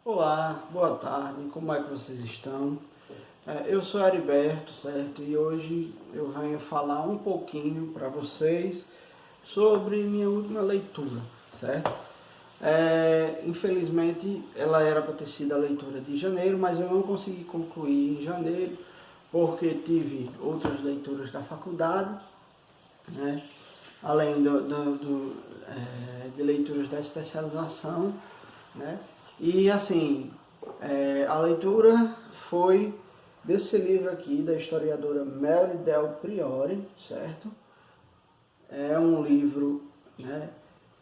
Olá, boa tarde, como é que vocês estão? Eu sou Heriberto, certo? E hoje eu venho falar um pouquinho para vocês sobre minha última leitura, certo? Infelizmente ela era para ter sido a leitura de janeiro, mas eu não consegui concluir em janeiro porque tive outras leituras da faculdade, né? Além de leituras da especialização, né? E assim, a leitura foi desse livro aqui, da historiadora Mary Del Priore, certo? É um livro, né,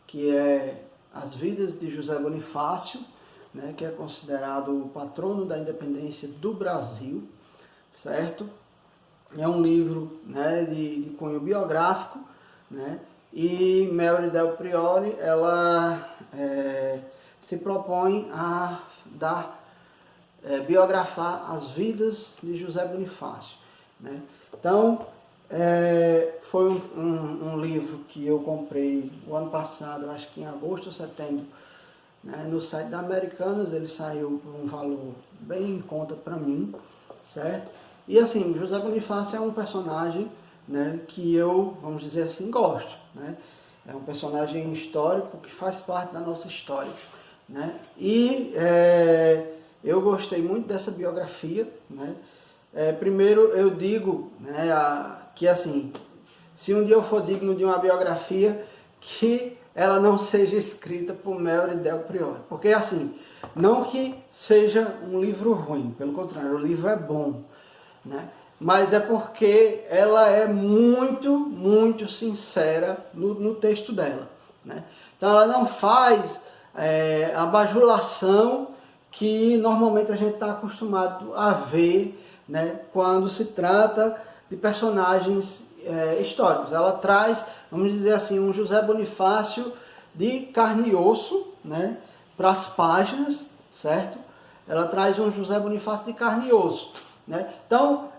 que é As Vidas de José Bonifácio, né, que é considerado o patrono da independência do Brasil, certo? É um livro, né, de cunho biográfico, né? E Mary Del Priore, ela se propõe a biografar as vidas de José Bonifácio, né? Então, foi um livro que eu comprei o ano passado, acho que em agosto ou setembro, né, no site da Americanas. Ele saiu por um valor bem em conta para mim, certo? E assim, José Bonifácio é um personagem, né, que eu, vamos dizer assim, gosto, né? É um personagem histórico que faz parte da nossa história, né? E eu gostei muito dessa biografia, né? Primeiro eu digo, né, que assim, se um dia eu for digno de uma biografia, que ela não seja escrita por Mary Del Priore. Porque assim, não que seja um livro ruim, pelo contrário, o livro é bom, né? Mas é porque ela é muito sincera no texto dela, né? Então ela não faz a bajulação que normalmente a gente está acostumado a ver, né, quando se trata de personagens históricos. Ela traz, vamos dizer assim, um José Bonifácio de carne e osso, né, para as páginas, certo? Ela traz um José Bonifácio de carne e osso, né? Então,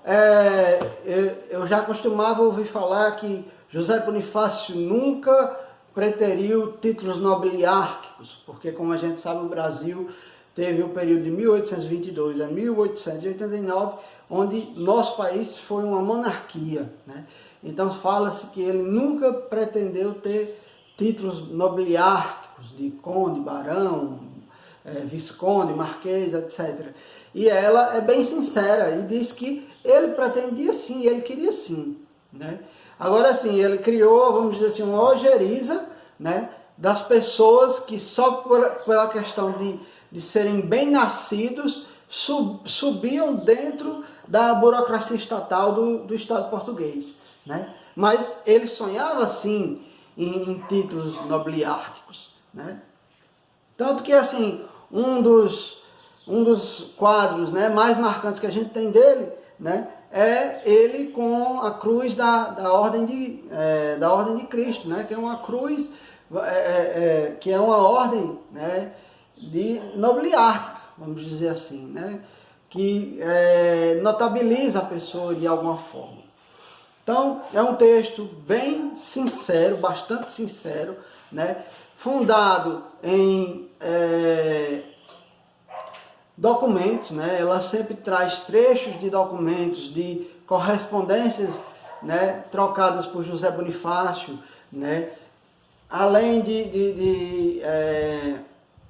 eu já costumava ouvir falar que José Bonifácio nunca preteriu títulos nobiliárquicos, porque, como a gente sabe, o Brasil teve o período de 1822 a 1889, onde nosso país foi uma monarquia, né? Então fala-se que ele nunca pretendeu ter títulos nobiliárquicos de conde, barão, visconde, marquês, etc. E ela é bem sincera e diz que ele pretendia sim, ele queria sim, né? Agora sim, ele criou, vamos dizer assim, uma ojeriza, né, das pessoas que só pela questão de serem bem nascidos subiam dentro da burocracia estatal do Estado português, né? Mas ele sonhava sim em títulos nobiliárquicos, né? Tanto que assim, um dos quadros, né, mais marcantes que a gente tem dele, né, é ele com a cruz da Ordem de Cristo, né, que é uma cruz, que é uma ordem, né, de nobiliárquica, vamos dizer assim, né, que notabiliza a pessoa de alguma forma. Então, é um texto bem sincero, bastante sincero, né, fundado em documentos, né? Ela sempre traz trechos de documentos, de correspondências, né, trocadas por José Bonifácio, né? Além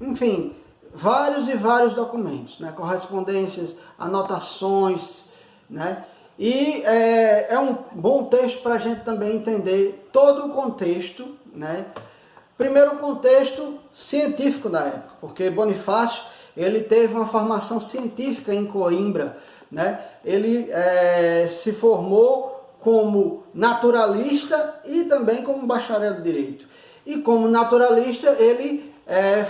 enfim, vários e vários documentos, né? Correspondências, anotações, né? E é um bom texto para a gente também entender todo o contexto, né? Primeiro, o contexto científico da época, porque Bonifácio ele teve uma formação científica em Coimbra, né? Ele se formou como naturalista e também como bacharel de direito. E como naturalista ele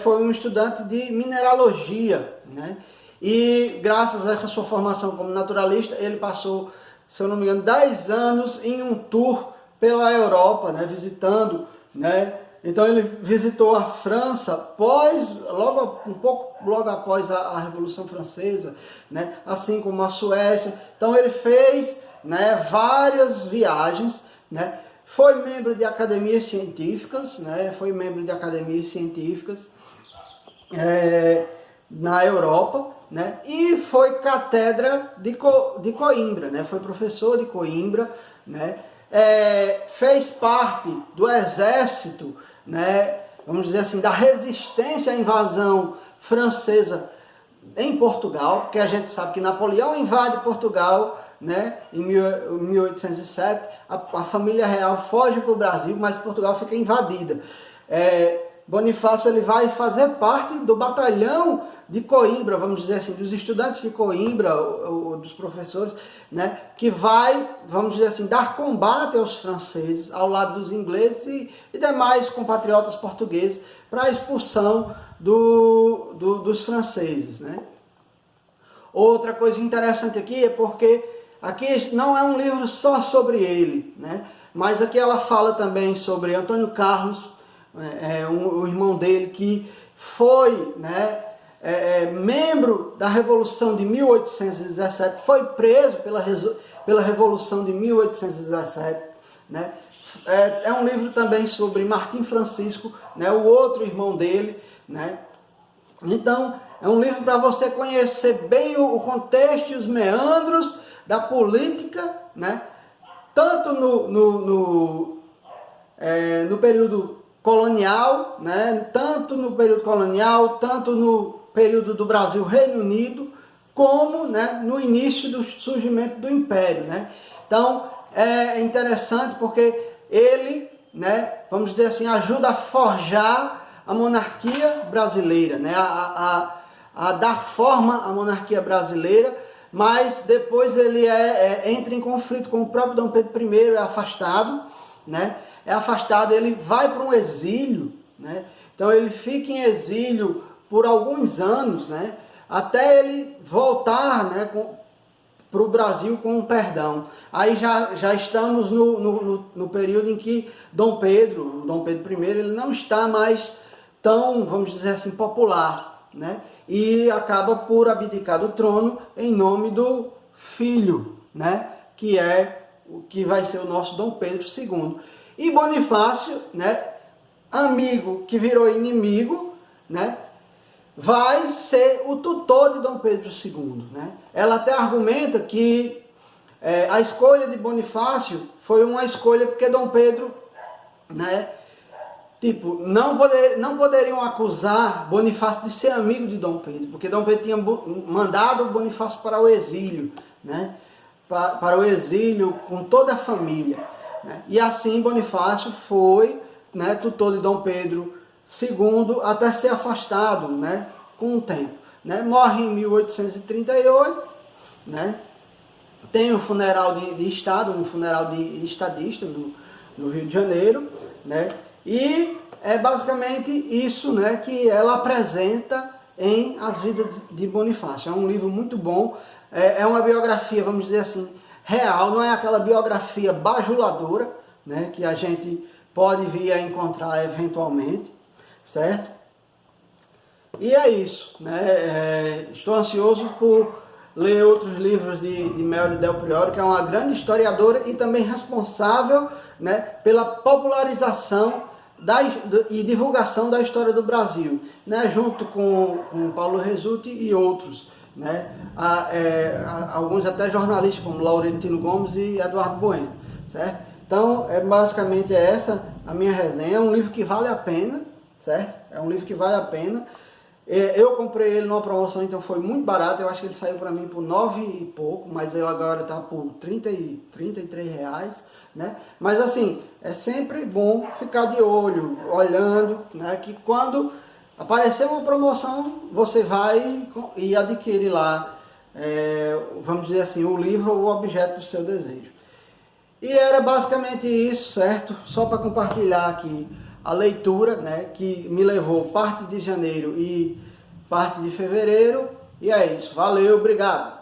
foi um estudante de mineralogia, né? E graças a essa sua formação como naturalista, ele passou, se eu não me engano, 10 anos em um tour pela Europa, né? Visitando, né? Então ele visitou a França logo após a Revolução Francesa, né? Assim como a Suécia. Então ele fez, né, várias viagens, né? Foi membro de academias científicas, né? na Europa, né? E foi catedra de Coimbra, né? Foi professor de Coimbra, né? Fez parte do exército, né? Vamos dizer assim, da resistência à invasão francesa em Portugal, porque a gente sabe que Napoleão invade Portugal, né, em 1807, a família real foge para o Brasil, mas Portugal fica invadida. Bonifácio ele vai fazer parte do batalhão de Coimbra, vamos dizer assim, dos estudantes de Coimbra, ou dos professores, né, que vai, vamos dizer assim, dar combate aos franceses, ao lado dos ingleses e demais compatriotas portugueses, para a expulsão dos franceses, né. Outra coisa interessante aqui é porque aqui não é um livro só sobre ele, né, mas aqui ela fala também sobre Antônio Carlos, o irmão dele, que foi, né, membro da Revolução de 1817, foi preso pela Revolução de 1817, né? É um livro também sobre Martim Francisco, né, o outro irmão dele, né? Então, é um livro para você conhecer bem o contexto e os meandros da política, né? Tanto no período colonial, né? Tanto no período colonial, tanto no período do Brasil Reino Unido, como, né, no início do surgimento do Império, né? Então é interessante porque ele, né, vamos dizer assim, ajuda a forjar a monarquia brasileira, né? A dar forma à monarquia brasileira, mas depois ele entra em conflito com o próprio Dom Pedro I, é afastado, né? Ele vai para um exílio, né? Então ele fica em exílio por alguns anos, né? Até ele voltar, né, para o Brasil com um perdão. Aí já estamos no período em que Dom Pedro I, ele não está mais tão, vamos dizer assim, popular, né? E acaba por abdicar do trono em nome do filho, né? Que vai ser o nosso Dom Pedro II. E Bonifácio, né, amigo que virou inimigo, né, vai ser o tutor de Dom Pedro II. Né? Ela até argumenta que a escolha de Bonifácio foi uma escolha porque Dom Pedro, né, não poderiam acusar Bonifácio de ser amigo de Dom Pedro, porque Dom Pedro tinha mandado Bonifácio para o exílio, né, para o exílio com toda a família. Né? E assim Bonifácio foi, né, tutor de Dom Pedro II até ser afastado, né, com o tempo. Né? Morre em 1838, né? Tem um funeral de Estado, um funeral de estadista no Rio de Janeiro, né? E é basicamente isso, né, que ela apresenta em As Vidas de Bonifácio. É um livro muito bom, é uma biografia, vamos dizer assim, real, não é aquela biografia bajuladora, né, que a gente pode vir a encontrar eventualmente, certo? E é isso, né? Estou ansioso por ler outros livros de Mel Del Priore, que é uma grande historiadora e também responsável, né, pela popularização e divulgação da história do Brasil, né, junto com Paulo Resutti e outros. Né? Alguns até jornalistas como Laurentino Gomes e Eduardo Bueno, certo? Então basicamente essa a minha resenha. É um livro que vale a pena, certo? É um livro que vale a pena. Eu comprei ele numa promoção, então foi muito barato. Eu acho que ele saiu para mim por 9 e pouco, mas ele agora está por 33 reais, né? Mas assim, é sempre bom ficar de olho, olhando, né? Que quando aparecer uma promoção, você vai e adquire lá, vamos dizer assim, o livro ou o objeto do seu desejo. E era basicamente isso, certo? Só para compartilhar aqui a leitura, né, que me levou parte de janeiro e parte de fevereiro. E é isso. Valeu, obrigado!